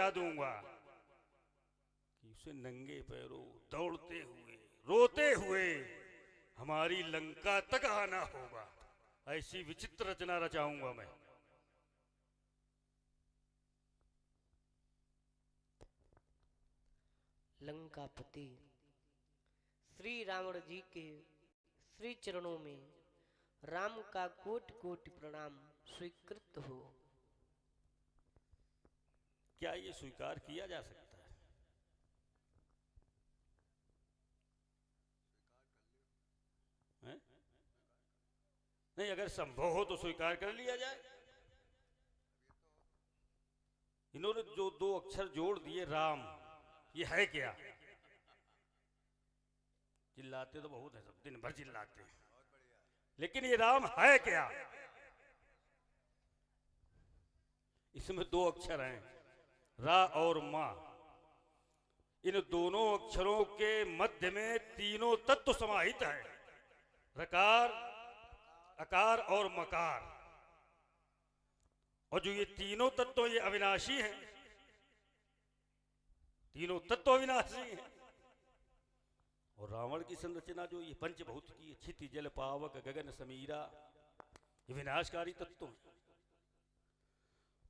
मचा दूंगा कि उसे नंगे पैरों दौड़ते हुए रोते हुए हमारी लंका तक आना होगा। ऐसी विचित्र रचना रचाऊंगा मैं। लंकापति श्री रावण जी के श्री चरणों में राम का कोटि कोटि प्रणाम स्वीकृत हो। क्या ये स्वीकार किया जा सकता है? हैं? नहीं, अगर संभव हो तो स्वीकार कर लिया जाए। इन्होंने जो दो अक्षर जोड़ दिए राम, ये है क्या? चिल्लाते तो बहुत है, सब दिन भर चिल्लाते हैं, लेकिन ये राम है क्या? इसमें दो अक्षर हैं, रा और मां। इन दोनों अक्षरों के मध्य में तीनों तत्व समाहित है, रकार, अकार और मकार। और जो ये तीनों तत्व ये अविनाशी हैं, तीनों तत्व अविनाशी हैं। और रावण की संरचना जो ये पंचभूत की क्षिति जल पावक गगन समीरा, ये विनाशकारी तत्व हैं।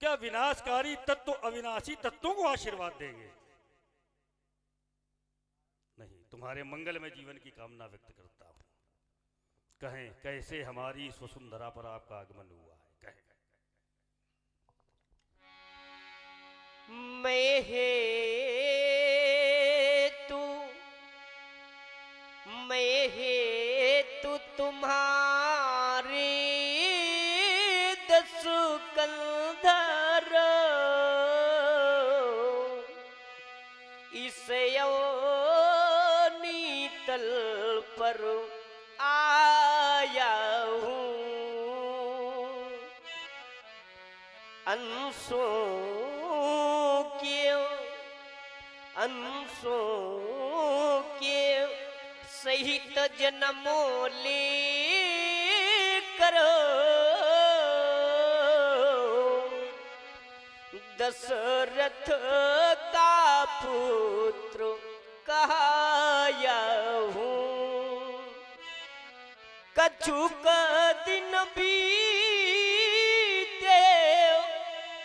क्या विनाशकारी तत्व अविनाशी तत्वों को आशीर्वाद देंगे? नहीं, तुम्हारे मंगल में जीवन की कामना व्यक्त करता हूं। कहें कैसे हमारी स्वसुंधरा पर आपका आगमन हुआ है, कहें। मैं हे तू तुम्हारे दस कंधर इस नीतल पर आया हूँ। अंशों के सहित जन्मों ले करो दशरथ का पुत्र कहाया हूँ। कछुक दिन बीते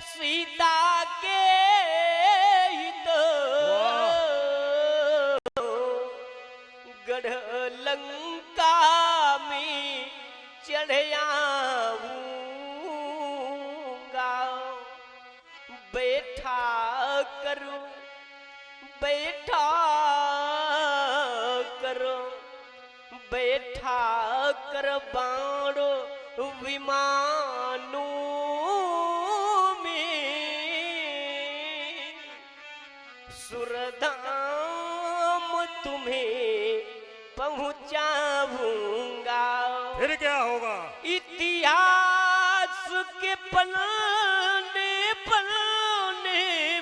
सीता के हित गढ़ लंका में चढ़ आऊंगा। बैठा कर बाण विमानों में सुरधाम तुम्हें पहुंचाऊंगा। फिर क्या होगा? इतिहास के पन्ने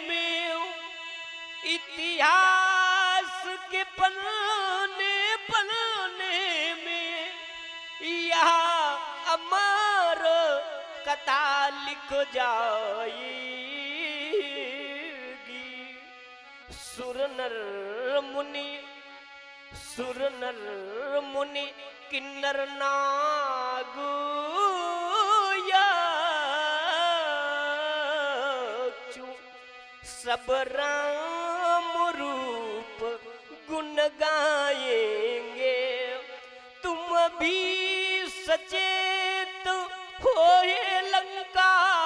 में, इतिहास के पन्ने में यहाँ अमर कथा लिख जाएगी। सुर नर मुनि किन्नर नाग यक्षु सब राम रूप गुण गाएंगे। तुम भी सचेत होए लंकापति,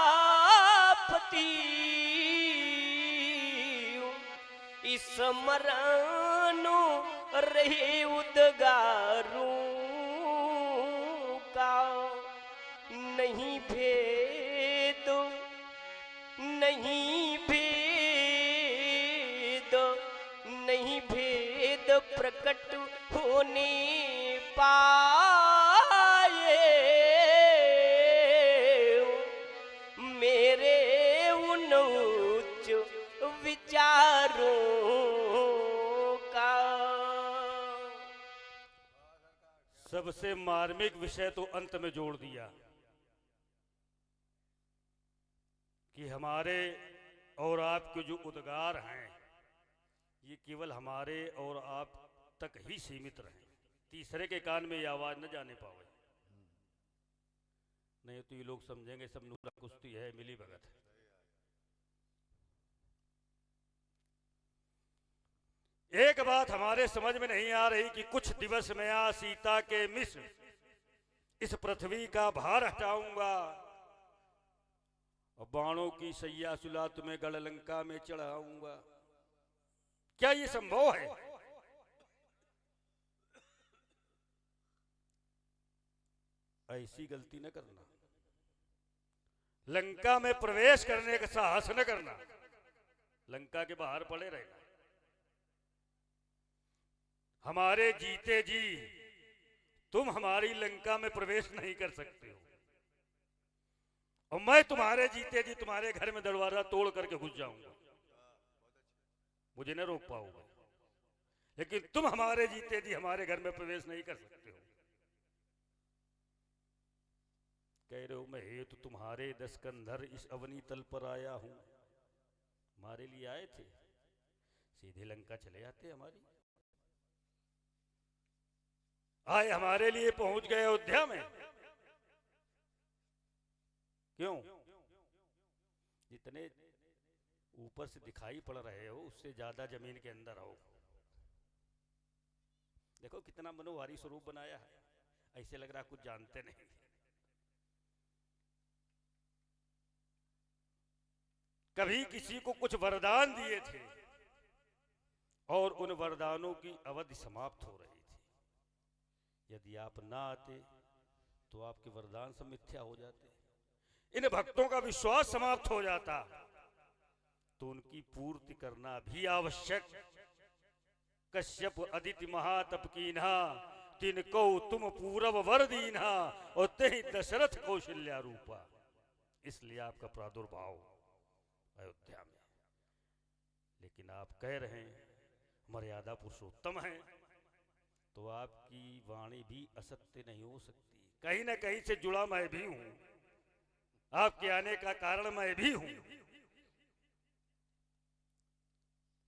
स्मरण रहे उद्गारों का। नहीं भेद प्रकट होने पाए मेरे उन उच्च विचारों का। सबसे मार्मिक विषय तो अंत में जोड़ दिया कि हमारे और आपके जो उद्गार हैं ये केवल हमारे और आप तक ही सीमित रहें, तीसरे के कान में ये आवाज न जाने पावे, नहीं तो ये लोग समझेंगे सब नूरा कुश्ती है, मिली भगत है। एक बात हमारे समझ में नहीं आ रही कि कुछ दिवस में आ सीता के मिस इस पृथ्वी का भार हटाऊंगा और बाणों की सैया सुला तुम्हें गढ़ लंका में चढ़ाऊंगा। क्या ये संभव है? ऐसी गलती न करना, लंका में प्रवेश करने का साहस न करना, लंका के बाहर पड़े रहना। हमारे जीते जी तुम हमारी लंका में प्रवेश नहीं कर सकते हो, और मैं तुम्हारे जीते जी तुम्हारे घर में दरवाजा तोड़ करके घुस जाऊंगा, मुझे न रोक पाओगे। लेकिन तुम हमारे जीते जी हमारे घर में प्रवेश नहीं कर सकते हो। कह रहे हो मैं हेतु तुम्हारे 10 कंधर इस अवनी तल पर आया हूं, हमारे लिए आए थे, सीधे लंका चले जाते हमारी। आए हमारे लिए पहुंच गए अयोध्या में, क्यों? जितने ऊपर से दिखाई पड़ रहे हो उससे ज्यादा जमीन के अंदर हो। देखो कितना मनोहारी स्वरूप बनाया है, ऐसे लग रहा कुछ जानते नहीं। कभी किसी को कुछ वरदान दिए थे और उन वरदानों की अवधि समाप्त हो रही थी, यदि आप ना आते तो आपके वरदान सब मिथ्या हो जाते, इन भक्तों का विश्वास समाप्त हो जाता, तो उनकी पूर्ति करना भी आवश्यक। कश्यप अदिति महातप कीन्हा, तिनको तुम पूरब वर दीन्हा, और तेहि दशरथ कौशल्या रूपा। इसलिए आपका प्रादुर्भाव अयोध्या में। लेकिन आप कह रहे हैं मर्यादा पुरुषोत्तम है, तो आपकी वाणी भी असत्य नहीं हो सकती। कहीं ना कहीं से जुड़ा मैं भी हूं, आपके आने का कारण मैं भी हूं।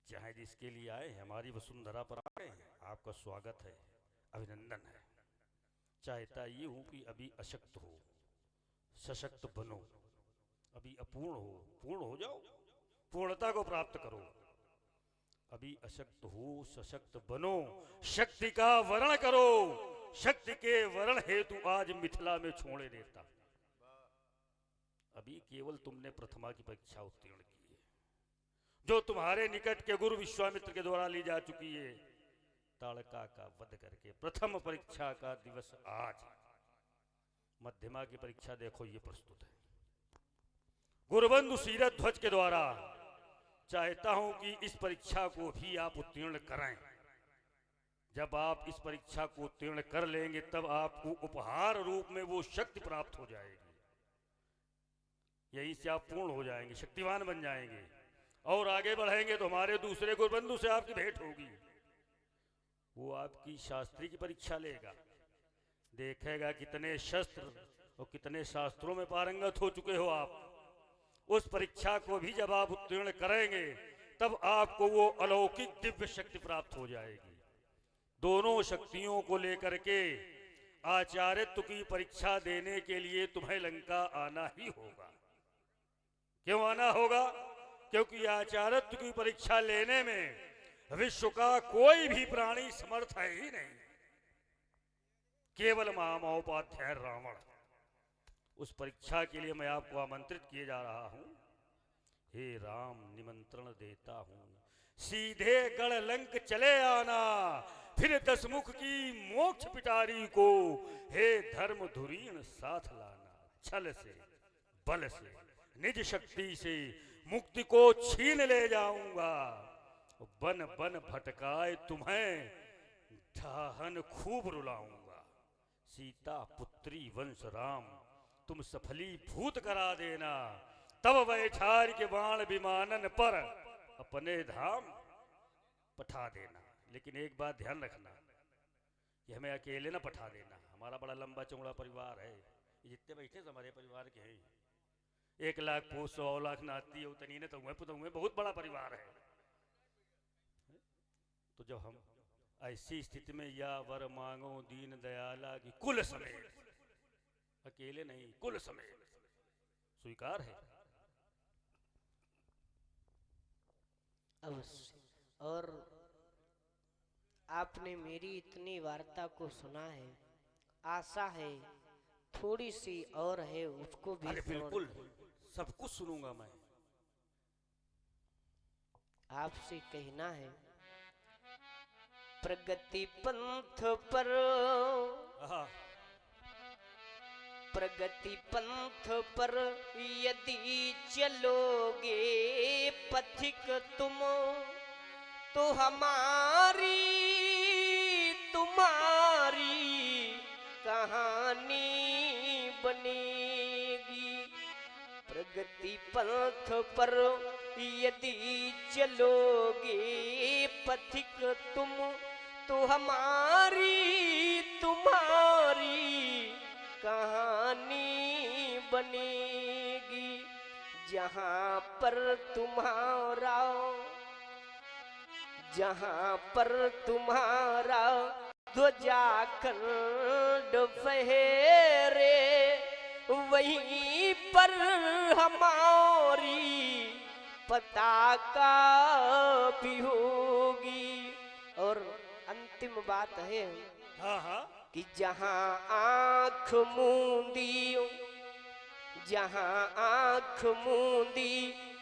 चाहे जिसके लिए आए हमारी वसुंधरा पर आ गए, आपका स्वागत है, अभिनंदन है। चाहता ये हूं कि अभी अशक्त हो, सशक्त बनो, अभी अपूर्ण हो, पूर्ण हो जाओ, पूर्णता को प्राप्त करो। अभी अशक्त हो, सशक्त बनो, शक्ति का वर्ण करो, शक्ति के वर्ण हेतु आज मिथिला में छोड़े देता। अभी केवल तुमने प्रथमा की परीक्षा उत्तीर्ण की है, जो तुम्हारे निकट के गुरु विश्वामित्र के द्वारा ली जा चुकी है। ताड़का का वध करके प्रथम परीक्षा का दिवस आज। मध्यमा की परीक्षा देखो ये प्रस्तुत है, गुरुबंधु सीरथ ध्वज के द्वारा। चाहता हूं कि इस परीक्षा को भी आप उत्तीर्ण करें। जब आप इस परीक्षा को उत्तीर्ण कर लेंगे तब आपको उपहार रूप में वो शक्ति प्राप्त हो जाएगी, यहीं से आप पूर्ण हो जाएंगे, शक्तिवान बन जाएंगे, और आगे बढ़ेंगे तो हमारे दूसरे गुरुबंधु से आपकी भेंट होगी। वो आपकी शास्त्री की परीक्षा लेगा, देखेगा कितने शस्त्र और कितने शास्त्रों में पारंगत हो चुके हो आप। उस परीक्षा को भी जब आप उत्तीर्ण करेंगे तब आपको वो अलौकिक दिव्य शक्ति प्राप्त हो जाएगी। दोनों शक्तियों को लेकर के आचार्यत्व की परीक्षा देने के लिए तुम्हें लंका आना ही होगा। क्यों आना होगा? क्योंकि आचार्यत्व की परीक्षा लेने में विश्व का कोई भी प्राणी समर्थ है ही नहीं, केवल महामहोपाध्याय रावण। उस परीक्षा के लिए मैं आपको आमंत्रित किए जा रहा हूं। हे राम, निमंत्रण देता हूं, सीधे गढ़ लंक चले आना, फिर 10 मुख की मोक्ष पिटारी को हे धर्म धुरीण साथ लाना। छल से, बल से, निज शक्ति से मुक्ति को छीन ले जाऊंगा, बन बन भटकाए तुम्हें ढाहन खूब रुलाऊंगा। सीता पुत्री वंश राम तुम सफलीभूत करा देना, तब वैठार के बाण विमानन पर अपने धाम पठा देना। लेकिन एक बात ध्यान रखना कि हमें अकेले ना पठा देना, हमारा बड़ा लंबा चौड़ा परिवार है, जितने बैठे हमारे परिवार के हैं। 1 लाख पोस 100 लाख नाती उतनी ने तो हुए बहुत बड़ा परिवार है। तो जब हम ऐसी स्थिति में या वर मांगो दीन दयाला की कुल समेत, अकेले नहीं कुल समेत स्वीकार है। अवश्य। और आपने मेरी इतनी वार्ता को सुना है, आशा है थोड़ी सी और है उसको भी अरे श्रवण बिल्कुल करें। सब कुछ सुनूंगा मैं। आपसे कहना है, प्रगति पंथ पर, आहा, प्रगति पंथ पर यदि चलोगे पथिक तुम, तो हमारी तुम्हारी कहानी बनेगी। प्रगति पंथ पर यदि चलोगे पथिक तुम, तो हमारी तुम्हारी कहानी बनेगी। जहाँ पर तुम्हारा, जहाँ पर तुम्हारा ध्वजाखंड फहरे, वहीं पर हमारी पताका भी होगी। और अंतिम बात है हाँ हाँ, कि जहाँ आँख मूंदी, जहाँ आँख मूंदी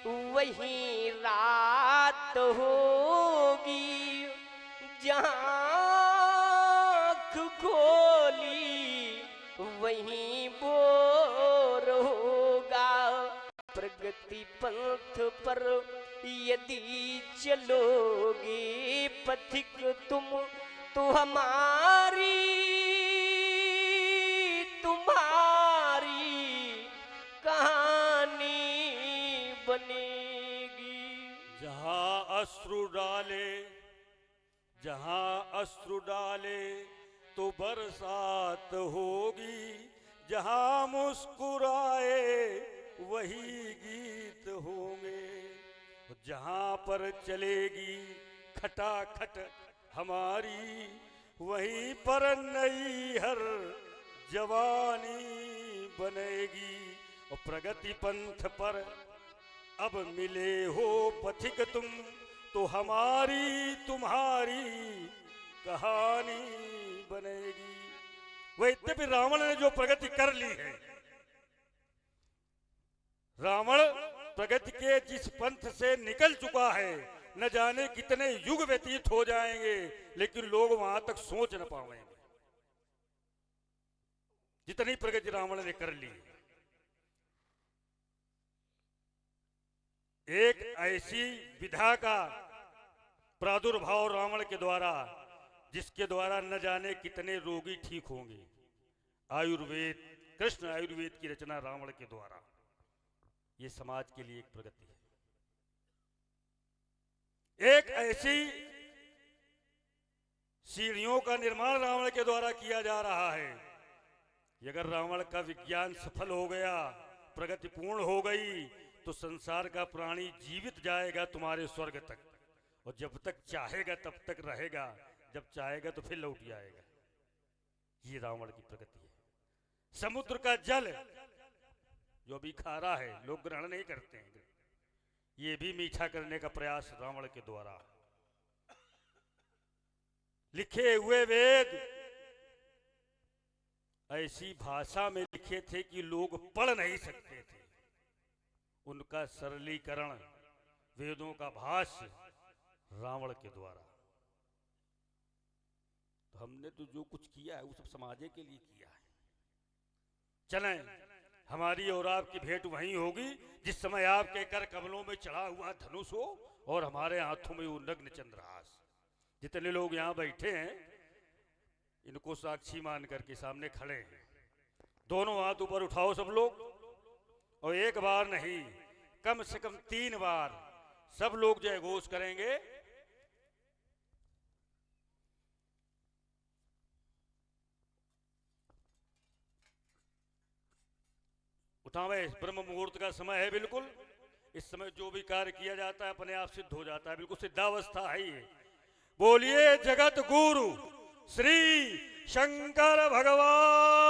वहीं रात होगी। जहाँ आँख खोली वहीं बोर होगा। प्रगति पंथ पर यदि चलोगे पथिक तुम, तो हमारी तुम्हारी कहानी बनेगी। जहाँ अश्रु डाले, जहाँ अश्रु डाले तो बरसात होगी। जहाँ मुस्कुराए वही गीत होंगे। जहाँ पर चलेगी खटाखट हमारी, वहीं पर नई हर जवानी बनेगी। और प्रगति पंथ पर अब मिले हो पथिक तुम, तो हमारी तुम्हारी कहानी बनेगी। वैद्यपि रावण ने जो प्रगति कर ली है, रावण प्रगति के जिस पंथ से निकल चुका है, न जाने कितने युग व्यतीत हो जाएंगे, लेकिन लोग वहां तक सोच न पाएंगे जितनी प्रगति रावण ने कर ली। एक ऐसी विधा का प्रादुर्भाव रावण के द्वारा, जिसके द्वारा न जाने कितने रोगी ठीक होंगे। आयुर्वेद, कृष्ण आयुर्वेद की रचना रावण के द्वारा, ये समाज के लिए एक प्रगति है। एक ऐसी सीढ़ियों का निर्माण रावण के द्वारा किया जा रहा है कि अगर रावण का विज्ञान सफल हो गया, प्रगति पूर्ण हो गई, तो संसार का प्राणी जीवित जाएगा तुम्हारे स्वर्ग तक, और जब तक चाहेगा तब तक रहेगा, जब चाहेगा तो फिर लौट जाएगा। ये रावण की प्रगति है। समुद्र का जल जो भी खारा है, लोग ग्रहण नहीं करते हैं, ये भी मीठा करने का प्रयास रावण के द्वारा। लिखे हुए वेद ऐसी भाषा में लिखे थे कि लोग पढ़ नहीं सकते थे। उनका सरलीकरण, वेदों का भाष्य रावण के द्वारा। तो हमने तो जो कुछ किया है वो सब समाज के लिए किया है। चलें, हमारी और आपकी भेंट वहीं होगी जिस समय आपके कर कमलों में चढ़ा हुआ धनुष हो और हमारे हाथों में वो नग्न चंद्रहास। जितने लोग यहाँ बैठे हैं, इनको साक्षी मान करके सामने खड़े हैं। दोनों हाथ ऊपर उठाओ सब लोग, और एक बार नहीं, कम से कम 3 बार सब लोग जय घोष करेंगे। उठावे, ब्रह्म मुहूर्त का समय है बिल्कुल। इस समय जो भी कार्य किया जाता है अपने आप सिद्ध हो जाता है, बिल्कुल सिद्धावस्था है ये। बोलिए जगत गुरु श्री शंकर भगवान